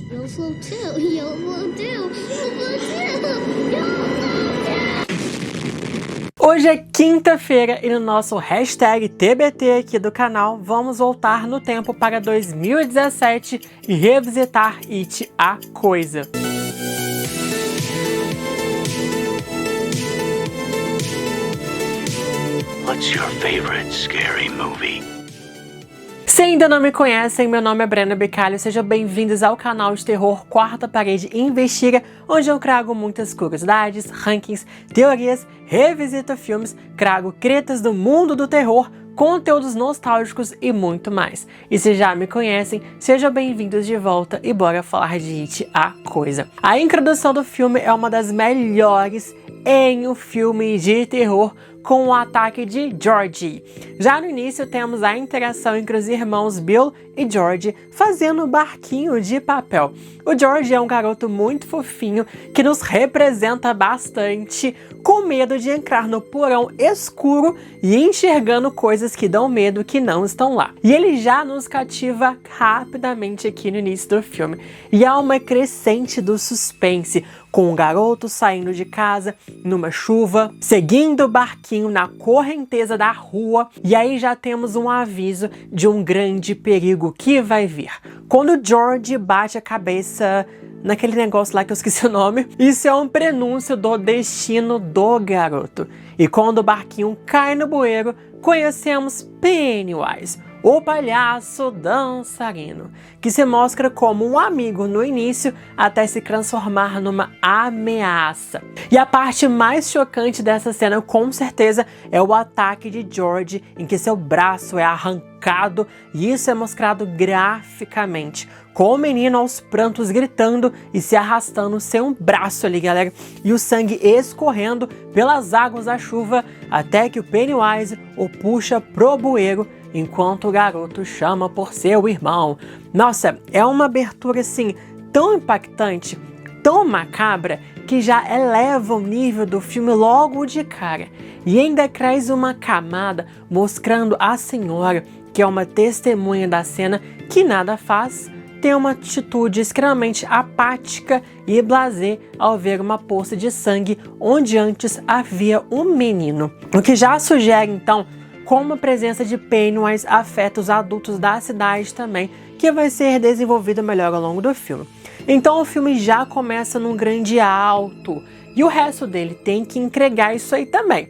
You'll float too. You'll float too. You'll float too. You'll float too. Hoje é quinta-feira e no nosso hashtag TBT aqui do canal, vamos voltar no tempo para 2017 e revisitar It, a Coisa. What's your favorite scary movie? Se ainda não me conhecem, meu nome é Brenda Bicalho, sejam bem-vindos ao canal de terror Quarta Parede Investiga, onde eu trago muitas curiosidades, rankings, teorias, revisito filmes, trago tretas do mundo do terror, conteúdos nostálgicos e muito mais. E se já me conhecem, sejam bem-vindos de volta e bora falar de It, a Coisa. A introdução do filme é uma das melhores em um filme de terror, com o ataque de Georgie. Já no início temos a interação entre os irmãos Bill e Georgie fazendo um barquinho de papel. O Georgie é um garoto muito fofinho que nos representa bastante, com medo de entrar no porão escuro e enxergando coisas que dão medo que não estão lá. E ele já nos cativa rapidamente aqui no início do filme. E há uma crescente do suspense, com o garoto saindo de casa numa chuva, seguindo o barquinho na correnteza da rua, e aí já temos um aviso de um grande perigo que vai vir. Quando George bate a cabeça naquele negócio lá que eu esqueci o nome, isso é um prenúncio do destino do garoto. E quando o barquinho cai no bueiro, conhecemos Pennywise, o palhaço dançarino, que se mostra como um amigo no início até se transformar numa ameaça. E a parte mais chocante dessa cena, com certeza, é o ataque de George, em que seu braço é arrancado, e isso é mostrado graficamente, com o menino aos prantos gritando e se arrastando sem um braço ali, galera, e o sangue escorrendo pelas águas da chuva, até que o Pennywise o puxa pro bueiro, enquanto o garoto chama por seu irmão. Nossa, é uma abertura assim tão impactante, tão macabra, que já eleva o nível do filme logo de cara. E ainda traz uma camada mostrando a senhora, que é uma testemunha da cena, que nada faz, tem uma atitude extremamente apática e blasé ao ver uma poça de sangue onde antes havia um menino. O que já sugere então como a presença de Pennywise afeta os adultos da cidade também, que vai ser desenvolvido melhor ao longo do filme. Então o filme já começa num grande alto, e o resto dele tem que entregar isso aí também.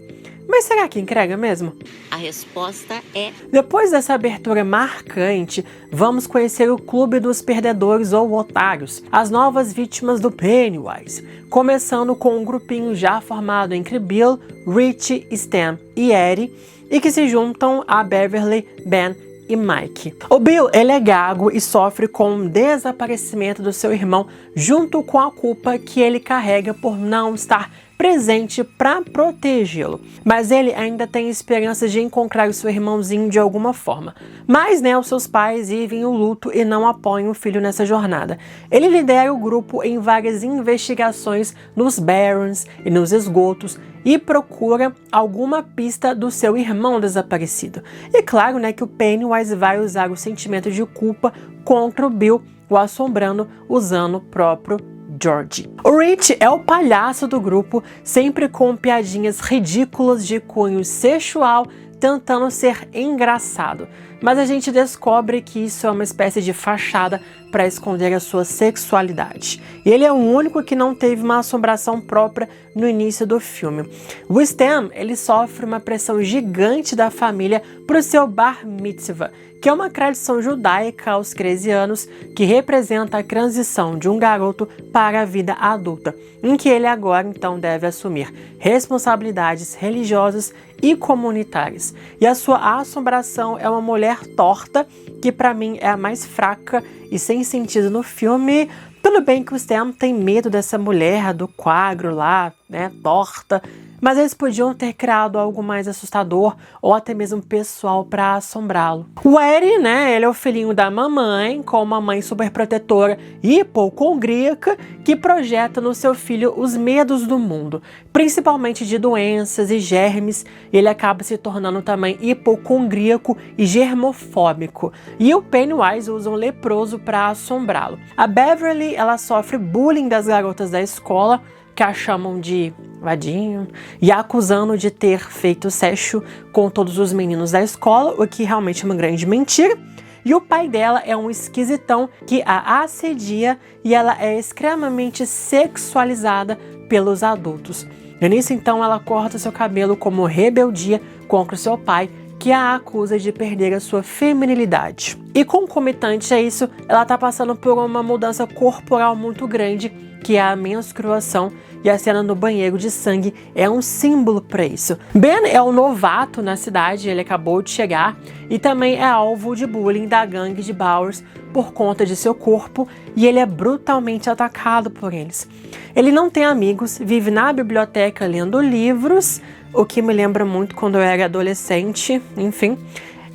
Mas será que entrega mesmo? A resposta é... Depois dessa abertura marcante, vamos conhecer o Clube dos Perdedores ou Otários, as novas vítimas do Pennywise, começando com um grupinho já formado entre Bill, Richie, Stan e Eddie, e que se juntam a Beverly, Ben e Mike. O Bill, ele é gago e sofre com o desaparecimento do seu irmão, junto com a culpa que ele carrega por não estar presente para protegê-lo. Mas ele ainda tem esperança de encontrar o seu irmãozinho de alguma forma. Mas, os seus pais vivem o luto e não apoiam o filho nessa jornada. Ele lidera o grupo em várias investigações nos barrens e nos esgotos e procura alguma pista do seu irmão desaparecido. E claro, que o Pennywise vai usar o sentimento de culpa contra o Bill, o assombrando usando o próprio George. O Rich é o palhaço do grupo, sempre com piadinhas ridículas de cunho sexual, tentando ser engraçado. Mas a gente descobre que isso é uma espécie de fachada para esconder a sua sexualidade. E ele é o único que não teve uma assombração própria no início do filme. O Stan, ele sofre uma pressão gigante da família para o seu bar mitzvah, que é uma tradição judaica aos 13 anos que representa a transição de um garoto para a vida adulta, em que ele agora então deve assumir responsabilidades religiosas e comunitárias. E a sua assombração é uma mulher torta, que para mim é a mais fraca e sem sentido no filme, Tudo bem que o Sam tem medo dessa mulher do quadro lá, né, torta, mas eles podiam ter criado algo mais assustador ou até mesmo pessoal para assombrá-lo. O Eddie, né, ele é o filhinho da mamãe, com uma mãe superprotetora e hipocondríaca que projeta no seu filho os medos do mundo, principalmente de doenças e germes. Ele acaba se tornando também hipocondríaco e germofóbico. E o Pennywise usa um leproso para assombrá-lo. A Beverly, ela sofre bullying das garotas da escola, que a chamam de vadinho, e a acusando de ter feito sexo com todos os meninos da escola, o que realmente é uma grande mentira. E o pai dela é um esquisitão que a assedia e ela é extremamente sexualizada pelos adultos. E nisso, então, ela corta seu cabelo como rebeldia contra o seu pai, que a acusa de perder a sua feminilidade. E concomitante a isso, ela está passando por uma mudança corporal muito grande, que é a menstruação, e a cena no banheiro de sangue é um símbolo para isso. Ben é um novato na cidade, ele acabou de chegar e também é alvo de bullying da gangue de Bowers por conta de seu corpo, e ele é brutalmente atacado por eles. Ele não tem amigos, vive na biblioteca lendo livros, o que me lembra muito quando eu era adolescente, enfim.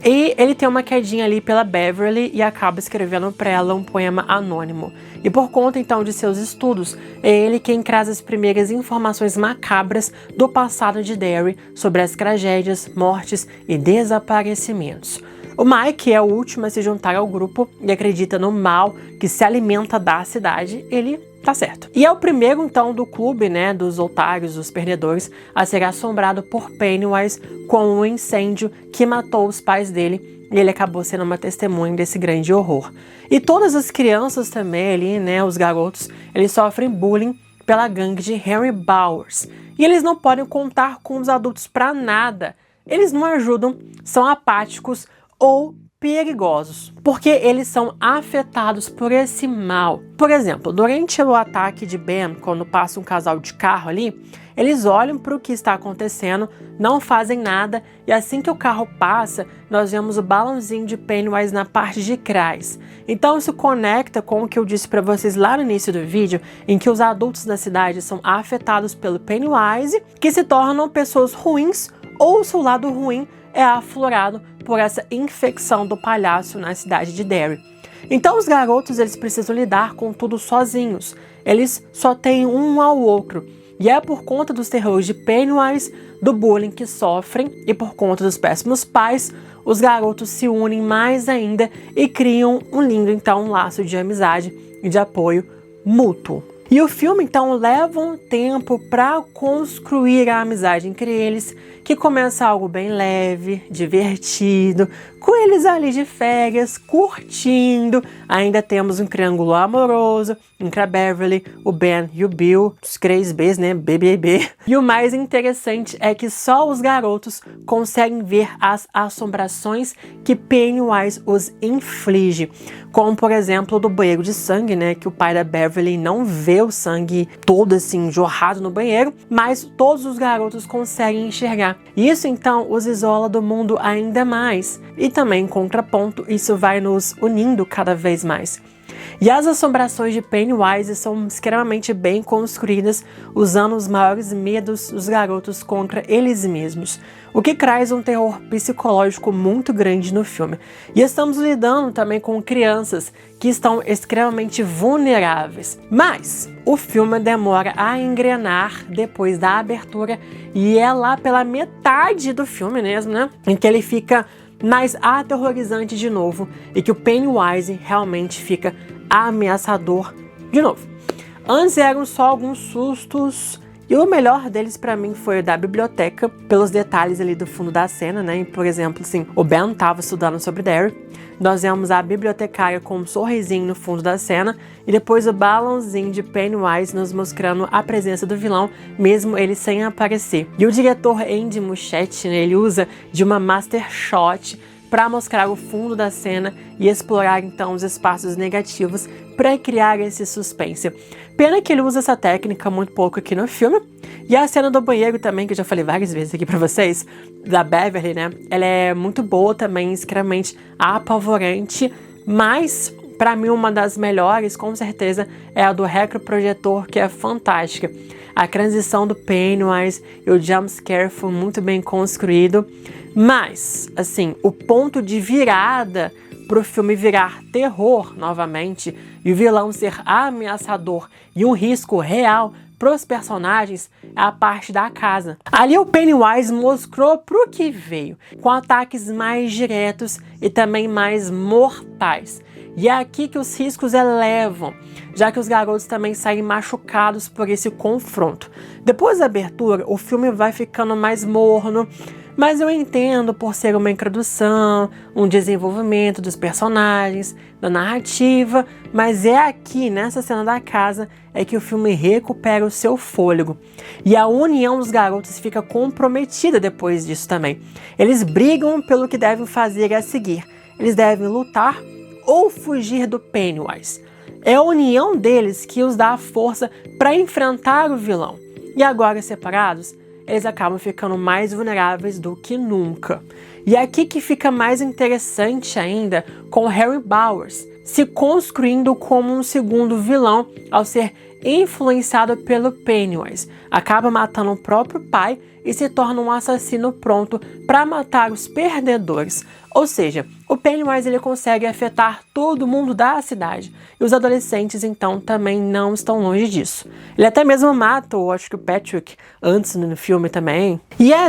E ele tem uma quedinha ali pela Beverly e acaba escrevendo para ela um poema anônimo. E por conta então de seus estudos, é ele quem traz as primeiras informações macabras do passado de Derry sobre as tragédias, mortes e desaparecimentos. O Mike é o último a se juntar ao grupo e acredita no mal que se alimenta da cidade. Ele tá certo. E é o primeiro, então, do clube, né, dos otários, dos perdedores, a ser assombrado por Pennywise com um incêndio que matou os pais dele, e ele acabou sendo uma testemunha desse grande horror. E todas as crianças também ali, né, os garotos, eles sofrem bullying pela gangue de Henry Bowers. E eles não podem contar com os adultos pra nada. Eles não ajudam, são apáticos ou perigosos, porque eles são afetados por esse mal. Por exemplo, durante o ataque de Ben, quando passa um casal de carro ali, eles olham para o que está acontecendo, não fazem nada, e assim que o carro passa, nós vemos o balãozinho de Pennywise na parte de trás. Então isso conecta com o que eu disse para vocês lá no início do vídeo, em que os adultos da cidade são afetados pelo Pennywise, que se tornam pessoas ruins, ou o seu lado ruim é aflorado por essa infecção do palhaço na cidade de Derry. Então os garotos, eles precisam lidar com tudo sozinhos. Eles só têm um ao outro. E é por conta dos terrores de Pennywise, do bullying que sofrem e por conta dos péssimos pais, os garotos se unem mais ainda e criam um lindo, então, laço de amizade e de apoio mútuo. E o filme, então, leva um tempo para construir a amizade entre eles, que começa algo bem leve, divertido, com eles ali de férias, curtindo. Ainda temos um triângulo amoroso entre a Beverly, o Ben e o Bill, os 3 Bs, né, BBB. E o mais interessante é que só os garotos conseguem ver as assombrações que Pennywise os inflige. Como, por exemplo, do banheiro de sangue, né, que o pai da Beverly não vê o sangue todo assim jorrado no banheiro, mas todos os garotos conseguem enxergar. Isso então os isola do mundo ainda mais. E também, em contraponto, isso vai nos unindo cada vez mais. E as assombrações de Pennywise são extremamente bem construídas, usando os maiores medos dos garotos contra eles mesmos, o que traz um terror psicológico muito grande no filme. E estamos lidando também com crianças que estão extremamente vulneráveis. Mas o filme demora a engrenar depois da abertura, e é lá pela metade do filme mesmo, né, em que ele fica mais aterrorizante de novo e que o Pennywise realmente fica ameaçador de novo. Antes eram só alguns sustos, e o melhor deles pra mim foi o da biblioteca, pelos detalhes ali do fundo da cena, né? Por exemplo, assim, o Ben tava estudando sobre Derry, nós vemos a bibliotecária com um sorrisinho no fundo da cena, e depois o balãozinho de Pennywise nos mostrando a presença do vilão, mesmo ele sem aparecer. E o diretor Andy Muschietti, né, ele usa de uma master shot para mostrar o fundo da cena e explorar então os espaços negativos para criar esse suspense. Pena que ele usa essa técnica muito pouco aqui no filme. E a cena do banheiro também, que eu já falei várias vezes aqui para vocês, da Beverly, né? Ela é muito boa também, extremamente apavorante, mas pra mim uma das melhores, com certeza, é a do retroprojetor, que é fantástica. A transição do Pennywise e o jumpscare foi muito bem construído. Mas, assim, o ponto de virada pro filme virar terror novamente e o vilão ser ameaçador e um risco real pros personagens é a parte da casa. Ali o Pennywise mostrou pro que veio, com ataques mais diretos e também mais mortais. E é aqui que os riscos elevam, já que os garotos também saem machucados por esse confronto. Depois da abertura, o filme vai ficando mais morno, mas eu entendo por ser uma introdução, um desenvolvimento dos personagens, da narrativa, mas é aqui, nessa cena da casa, é que o filme recupera o seu fôlego. E a união dos garotos fica comprometida depois disso também. Eles brigam pelo que devem fazer a seguir. Eles devem lutar ou fugir do Pennywise. É a união deles que os dá a força para enfrentar o vilão. E agora separados, eles acabam ficando mais vulneráveis do que nunca. E é aqui que fica mais interessante ainda com Harry Bowers se construindo como um segundo vilão ao ser influenciado pelo Pennywise. Acaba matando o próprio pai e se torna um assassino pronto para matar os perdedores. Ou seja, o Pennywise ele consegue afetar todo mundo da cidade. E os adolescentes, então, também não estão longe disso. Ele até mesmo mata, eu acho que o Patrick, antes no filme também. E é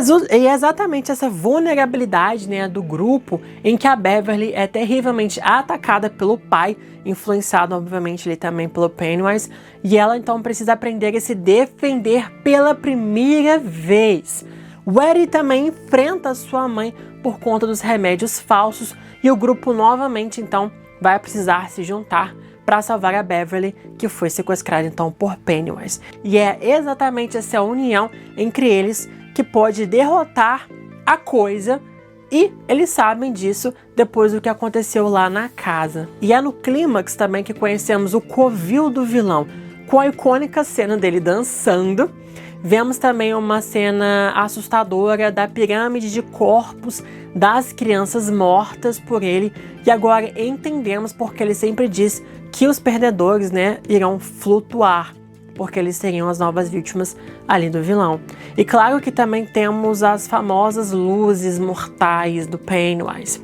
exatamente essa vulnerabilidade, né, do grupo em que a Beverly é terrivelmente atacada pelo pai, influenciado, obviamente, ele também pelo Pennywise. E ela, então, precisa aprender a se defender pela primeira vez. O Eddie também enfrenta sua mãe por conta dos remédios falsos e o grupo novamente, então, vai precisar se juntar para salvar a Beverly, que foi sequestrada, então, por Pennywise. E é exatamente essa união entre eles que pode derrotar a coisa e eles sabem disso depois do que aconteceu lá na casa. E é no clímax também que conhecemos o covil do vilão, com a icônica cena dele dançando. Vemos também uma cena assustadora da pirâmide de corpos das crianças mortas por ele. E agora entendemos porque ele sempre diz que os perdedores, né, irão flutuar, porque eles seriam as novas vítimas ali do vilão. E claro que também temos as famosas luzes mortais do Pennywise.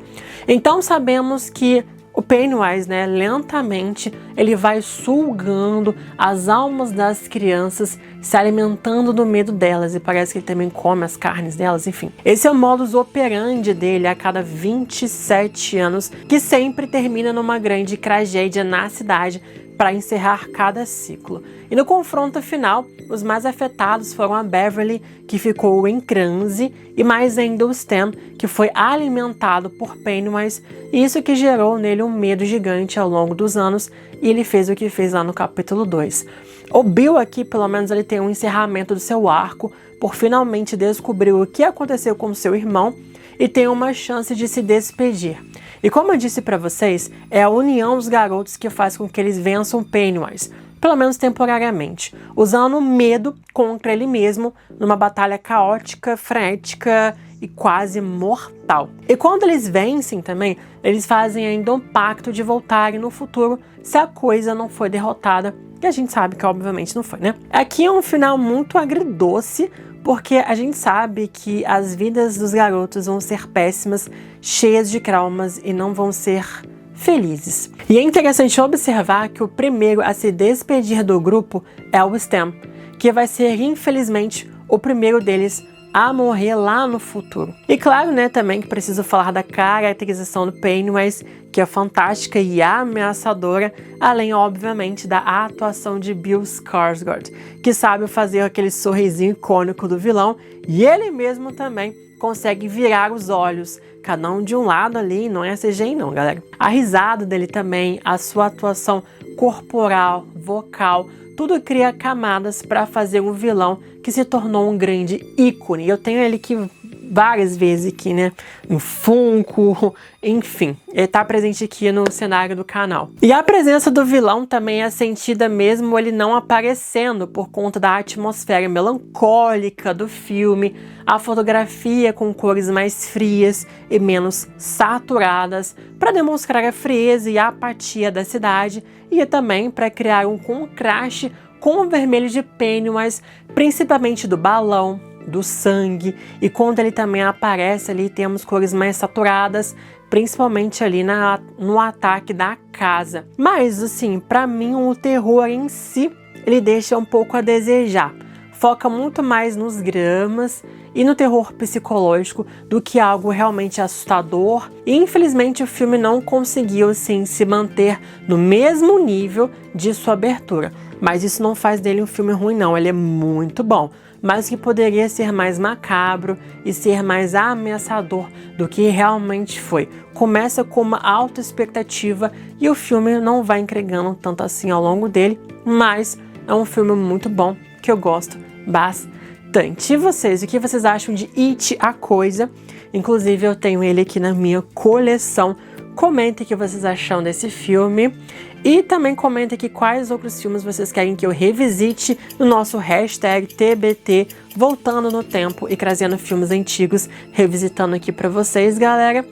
Então sabemos que o Pennywise, né, lentamente, ele vai sugando as almas das crianças, se alimentando do medo delas, e parece que ele também come as carnes delas, enfim. Esse é o modus operandi dele a cada 27 anos, que sempre termina numa grande tragédia na cidade para encerrar cada ciclo. E no confronto final, os mais afetados foram a Beverly, que ficou em transe, e mais ainda o Stan, que foi alimentado por Pennywise, e isso que gerou nele um medo gigante ao longo dos anos, e ele fez o que fez lá no capítulo 2. O Bill aqui, pelo menos, ele tem um encerramento do seu arco, por finalmente descobrir o que aconteceu com seu irmão, e tem uma chance de se despedir. E como eu disse para vocês, é a união dos garotos que faz com que eles vençam Pennywise, pelo menos temporariamente, usando o medo contra ele mesmo numa batalha caótica, frenética e quase mortal. E quando eles vencem também, eles fazem ainda um pacto de voltarem no futuro se a coisa não foi derrotada, que a gente sabe que obviamente não foi, né? Aqui é um final muito agridoce, porque a gente sabe que as vidas dos garotos vão ser péssimas, cheias de traumas e não vão ser felizes. E é interessante observar que o primeiro a se despedir do grupo é o Stan, que vai ser, infelizmente, o primeiro deles a morrer lá no futuro. E claro, né, também que preciso falar da caracterização do Pennywise, que é fantástica e ameaçadora, além, obviamente, da atuação de Bill Skarsgård, que sabe fazer aquele sorrisinho icônico do vilão, e ele mesmo também consegue virar os olhos, cada um de um lado ali, não é CGI não, galera. A risada dele também, a sua atuação corporal, vocal, tudo cria camadas para fazer um vilão que se tornou um grande ícone. Eu tenho ele aqui várias vezes aqui, né? No Funko, enfim, ele tá presente aqui no cenário do canal. E a presença do vilão também é sentida mesmo ele não aparecendo, por conta da atmosfera melancólica do filme, a fotografia com cores mais frias e menos saturadas, para demonstrar a frieza e a apatia da cidade, e também para criar um contraste com o vermelho de Pennywise, principalmente do balão, do sangue, e quando ele também aparece ali temos cores mais saturadas, principalmente ali no ataque da casa. Mas assim, pra mim o terror em si, ele deixa um pouco a desejar. Foca muito mais nos dramas e no terror psicológico do que algo realmente assustador. E infelizmente o filme não conseguiu assim se manter no mesmo nível de sua abertura. Mas isso não faz dele um filme ruim não, ele é muito bom. Mas que poderia ser mais macabro e ser mais ameaçador do que realmente foi. Começa com uma alta expectativa e o filme não vai entregando tanto assim ao longo dele, mas é um filme muito bom que eu gosto bastante. E vocês, o que vocês acham de It, a Coisa? Inclusive eu tenho ele aqui na minha coleção. Comentem o que vocês acham desse filme. E também comentem aqui quais outros filmes vocês querem que eu revisite no nosso hashtag TBT, voltando no tempo e trazendo filmes antigos, revisitando aqui pra vocês, galera.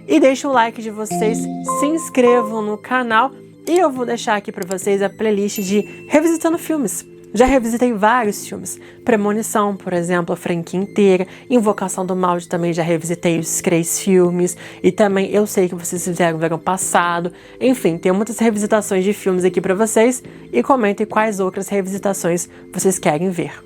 E deixem o like de vocês, se inscrevam no canal e eu vou deixar aqui pra vocês a playlist de Revisitando Filmes. Já revisitei vários filmes, Premonição, por exemplo, a franquia inteira, Invocação do Mal, também já revisitei os 3 filmes, e também eu sei que vocês fizeram no verão passado. Enfim, tem muitas revisitações de filmes aqui pra vocês, e comentem quais outras revisitações vocês querem ver.